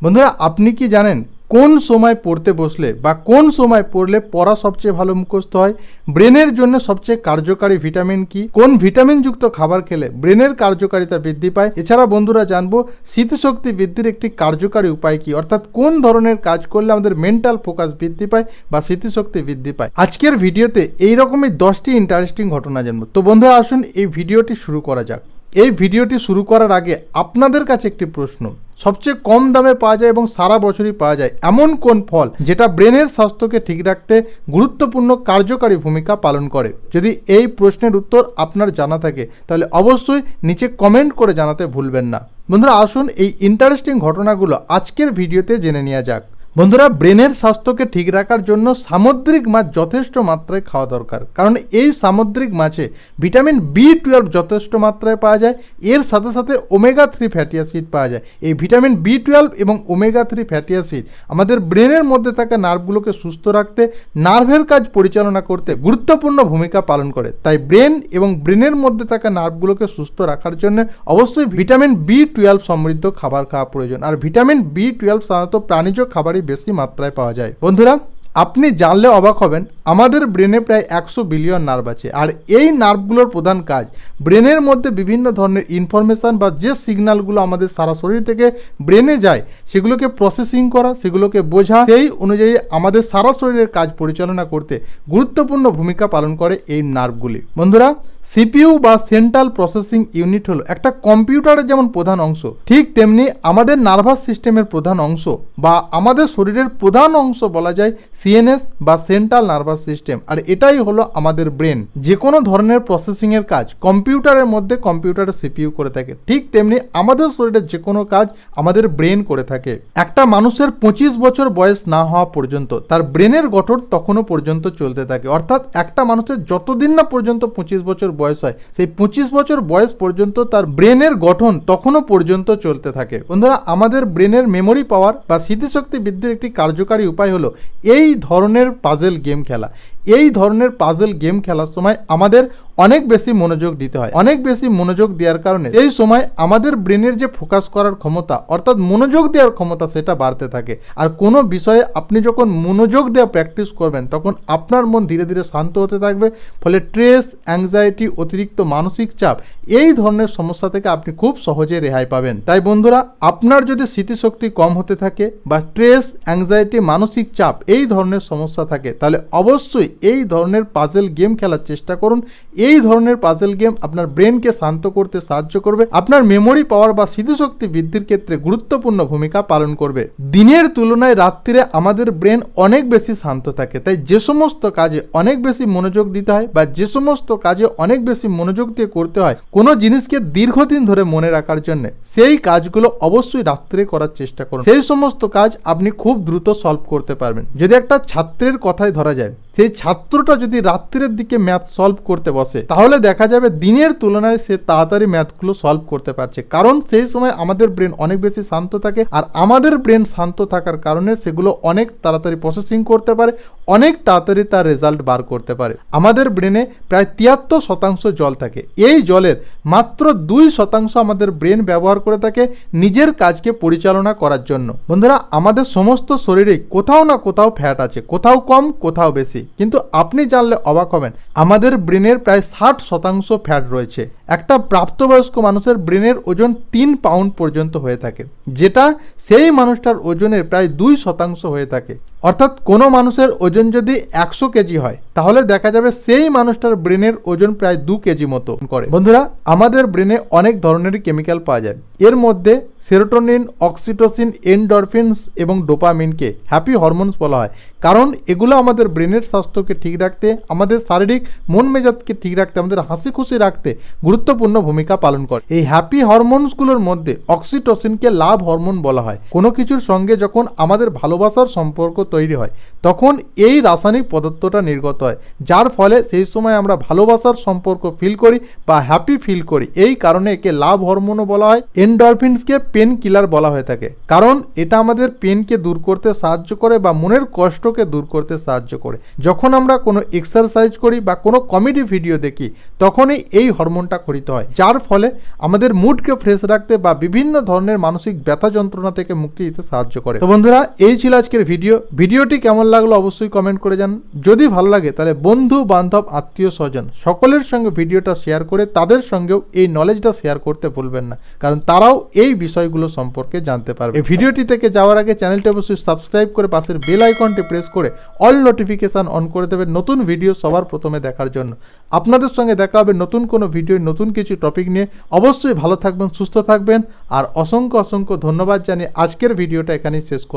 বন্ধুরা, আপনি কি জানেন কোন সময় পড়তে বসলে বা কোন সময় পড়লে পড়া সবচেয়ে ভালো মুখস্থ হয়? ব্রেনের জন্য সবচেয়ে কার্যকারী ভিটামিন কি? কোন ভিটামিনযুক্ত খাবার খেলে ব্রেনের কার্যকারিতা বৃদ্ধি পায়? এছাড়া বন্ধুরা জানবো স্মৃতিশক্তি বৃদ্ধির একটি কার্যকারী উপায় কি, অর্থাৎ কোন ধরনের কাজ করলে আমাদের মেন্টাল ফোকাস বৃদ্ধি পায় বা স্মৃতিশক্তি বৃদ্ধি পায়। আজকের ভিডিওতে এইরকমই 10টি ইন্টারেস্টিং ঘটনা জানবো। তো বন্ধুরা আসুন এই ভিডিওটি শুরু করা যাক। এই ভিডিওটি শুরু করার আগে আপনাদের কাছে একটি প্রশ্ন, সবচেয়ে কম দামে পাওয়া যায় এবং সারা বছরই পাওয়া যায় এমন কোন ফল যেটা ব্রেনের স্বাস্থ্যকে ঠিক রাখতে গুরুত্বপূর্ণ কার্যকারী ভূমিকা পালন করে? যদি এই প্রশ্নের উত্তর আপনার জানা থাকে তাহলে অবশ্যই নিচে কমেন্ট করে জানাতে ভুলবেন না। বন্ধুরা আসুন এই ইন্টারেস্টিং ঘটনাগুলো আজকের ভিডিওতে জেনে নেওয়া যাক। বন্ধুরা, ব্রেনের স্বাস্থ্যকে ঠিক রাখার জন্য সামুদ্রিক মাছ যথেষ্ট মাত্রায় খাওয়া দরকার, কারণ এই সামুদ্রিক মাছে ভিটামিন B12 যথেষ্ট মাত্রায় পাওয়া যায়। এর সাথে সাথে ওমেগা-3 ফ্যাটি অ্যাসিড পাওয়া যায়। এই ভিটামিন B12 এবং ওমেগা-3 ফ্যাটি অ্যাসিড আমাদের ব্রেনের মধ্যে থাকা নার্ভগুলোকে সুস্থ রাখতে, নার্ভের কাজ পরিচালনা করতে গুরুত্বপূর্ণ ভূমিকা পালন করে। তাই ব্রেন এবং ব্রেনের মধ্যে থাকা নার্ভগুলোকে সুস্থ রাখার জন্য অবশ্যই ভিটামিন B12 সমৃদ্ধ খাবার খাওয়া প্রয়োজন। আর ভিটামিন B12 সাধারণত প্রাণীজ খাবারই বেশি মাত্রায় পাওয়া যায়। বন্ধুরা, আপনি জানলে অবাক হবেন, আমাদের ব্রেনে প্রায় 100 বিলিয়ন নার্ভ আছে। আর এই নার্ভগুলোর প্রধান কাজ ব্রেনের মধ্যে বিভিন্ন ধরনের ইনফরমেশান বা যে সিগন্যালগুলো আমাদের সারা শরীর থেকে ব্রেনে যায় সেগুলোকে প্রসেসিং করা, সেগুলোকে বোঝা, সেই অনুযায়ী আমাদের সারা শরীরের কাজ পরিচালনা করতে গুরুত্বপূর্ণ ভূমিকা পালন করে এই নার্ভগুলি। বন্ধুরা, সিপিইউ বা সেন্ট্রাল প্রসেসিং ইউনিট হলো একটা কম্পিউটারের যেমন প্রধান অংশ, ঠিক তেমনি আমাদের নার্ভাস সিস্টেমের প্রধান অংশ বা আমাদের শরীরের প্রধান অংশ বলা যায় সিএনএস বা সেন্ট্রাল নার্ভাস সিস্টেম। আর এটাই হলো আমাদের ব্রেন। যে কোনো ধরনের প্রসেসিংয়ের কাজ কম্পিউটারের মধ্যে কম্পিউটারের সিপিইউ করে থাকে, ঠিক তেমনি আমাদের শরীরের যে কোনো কাজ আমাদের ব্রেন করে থাকে। একটা মানুষের 25 বছর বয়স না হওয়া পর্যন্ত তার ব্রেনের গঠন তখনও পর্যন্ত চলতে থাকে। অর্থাৎ একটা মানুষের যতদিন না পর্যন্ত 25 বছর বয়স হয়, সেই 25 বছর বয়স পর্যন্ত তার ব্রেনের গঠন তখনও পর্যন্ত চলতে থাকে। বন্ধুরা, আমাদের ব্রেনের মেমোরি পাওয়ার বা স্মৃতিশক্তি বৃদ্ধির একটি কার্যকারী উপায় হলো এই ধরনের পাজেল গেম খেলা। এই ধরনের পাজেল গেম খেলার সময় আমাদের অনেক বেশি মনোযোগ দিতে হয়। অনেক বেশি মনোযোগ দেওয়ার কারণে এই সময় আমাদের ব্রেনের যে ফোকাস করার ক্ষমতা, অর্থাৎ মনোযোগ দেওয়ার ক্ষমতা, সেটা বাড়তে থাকে। আর কোনো বিষয়ে আপনি যখন মনোযোগ দেওয়া প্র্যাকটিস করবেন তখন আপনার মন ধীরে ধীরে শান্ত হতে থাকবে। ফলে স্ট্রেস, অ্যাংজাইটি, অতিরিক্ত মানসিক চাপ, এই ধরনের সমস্যা থেকে আপনি খুব সহজে রেহাই পাবেন। তাই বন্ধুরা, আপনার যদি স্মৃতিশক্তি কম হতে থাকে বা স্ট্রেস, অ্যাংজাইটি, মানসিক চাপ এই ধরনের সমস্যা থাকে তাহলে অবশ্যই এই ধরনের পাজেল গেম খেলার চেষ্টা করুন। এই ধরনের পাজেল গেম আপনার ব্রেনকে শান্ত করতে সাহায্য করবে, আপনার মেমোরি পাওয়ার বা স্মৃতিশক্তি বৃদ্ধির ক্ষেত্রে গুরুত্বপূর্ণ ভূমিকা পালন করবে। দিনের তুলনায় রাত্রিরে আমাদের ব্রেন অনেক বেশি শান্ত থাকে। তাই যে সমস্ত কাজে অনেক বেশি মনোযোগ দিতে হয় বা যে সমস্ত কাজে অনেক বেশি মনোযোগ দিয়ে করতে হয় কোনো জিনিসকে দীর্ঘদিন ধরে মনে রাখার জন্য, সেই কাজগুলো অবশ্যই রাত্রে করার চেষ্টা করুন। সেই সমস্ত কাজ আপনি খুব দ্রুত সলভ করতে পারবেন। যদি একটা ছাত্রের কথাই ধরা যায়, সেই ছাত্রটা যদি রাত্রের দিকে ম্যাথ সলভ করতে বসে তাহলে দেখা যাবে দিনের তুলনায় সে তাড়াতাড়ি ম্যাথগুলো সলভ করতে পারছে, কারণ সেই সময় আমাদের ব্রেন অনেক বেশি শান্ত থাকে। আর আমাদের ব্রেন শান্ত থাকার কারণে সেগুলো অনেক তাড়াতাড়ি প্রসেসিং করতে পারে, অনেক তাড়াতাড়ি তার রেজাল্ট বার করতে পারে। আমাদের ব্রেনে প্রায় 73% জল থাকে। এই জলের মাত্র 2% আমাদের ব্রেন ব্যবহার করে থাকে নিজের কাজকে পরিচালনা করার জন্য। বন্ধুরা, আমাদের সমস্ত শরীরেই কোথাও না কোথাও ফ্যাট আছে, কোথাও কম, কোথাও বেশি। কিন্তু আপনি জানলে অবাক হবেন, আমাদের ব্রেনের প্রায় 60% ফ্যাট রয়েছে। একটা প্রাপ্তবয়স্ক মানুষের ব্রেনের ওজন 3 পাউন্ড পর্যন্ত হয়ে থাকে, যেটা সেই মানুষটার ওজনের প্রায় 2% হয়ে থাকে। অর্থাৎ কোনো মানুষের ওজন যদি 100 কেজি হয় তাহলে দেখা যাবে সেই মানুষটার ব্রেনের ওজন প্রায় 2 কেজি মতো করে। বন্ধুরা, আমাদের ব্রেনে অনেক ধরনের কেমিক্যাল পাওয়া যায়। এর মধ্যে সেরোটোনিন, অক্সিটোসিন, এন্ডরফিনস এবং ডোপামিনকে হ্যাপি হরমোনস বলা হয়, কারণ এগুলো আমাদের ব্রেনের স্বাস্থ্যকে ঠিক রাখতে, আমাদের শারীরিক মন মেজাজকে ঠিক রাখতে, আমাদের হাসি খুশি রাখতে গুরুত্বপূর্ণ ভূমিকা পালন করে। এই হ্যাপি হরমোনসগুলোর মধ্যে অক্সিটোসিনকে লাভ হরমোন বলা হয়। কোনো কিছুর সঙ্গে যখন আমাদের ভালোবাসার সম্পর্ক তৈরি হয় তখন এই রাসায়নিক পদার্থটা নির্গত হয়, যার ফলে সেই সময় আমরা ভালোবাসার সম্পর্ক ফিল করি বা হ্যাপি ফিল করি। এই কারণে একে লাভ হরমোনও বলা হয়। এন্ডরফিনসকে পেন কিলার বলা হয়ে থাকে, কারণ এটা আমাদের পেনকে দূর করতে সাহায্য করে বা মনের কষ্টকে দূর করতে সাহায্য করে। যখন আমরা কোনো এক্সারসাইজ করি বা কোনো কমেডি ভিডিও দেখি তখনই এই হরমোনটা খরিত হয়, যার ফলে আমাদের মুডকে ফ্রেশ রাখতে বা বিভিন্ন ধরনের মানসিক ব্যথা যন্ত্রণা থেকে মুক্তি দিতে সাহায্য করে। তো বন্ধুরা, এই ছিল আজকের ভিডিওটি কেমন লাগলো অবশ্যই কমেন্ট করে জানান। যদি ভালো লাগে তাহলে বন্ধু বান্ধব আত্মীয় স্বজন সকলের সঙ্গে ভিডিওটা শেয়ার করে তাদের সঙ্গেও এই নলেজটা শেয়ার করতে ভুলবেন না, কারণ তারাও এই বিষয়গুলো সম্পর্কে জানতে পারবে। এই ভিডিওটি থেকে যাওয়ার আগে চ্যানেলটি অবশ্যই সাবস্ক্রাইব করে পাশের বেল আইকনটি প্রেস করে অল নোটিফিকেশন অন করে দেবেন নতুন ভিডিও সবার প্রথমে দেখার জন্য। আপনাদের সঙ্গে দেখা হবে নতুন কোনো ভিডিও, নতুন কিছু টপিক নিয়ে। অবশ্যই ভালো থাকবেন, সুস্থ থাকবেন, আর অসংখ্য অসংখ্য ধন্যবাদ জানিয়ে আজকের ভিডিওটা এখানেই শেষ করলাম।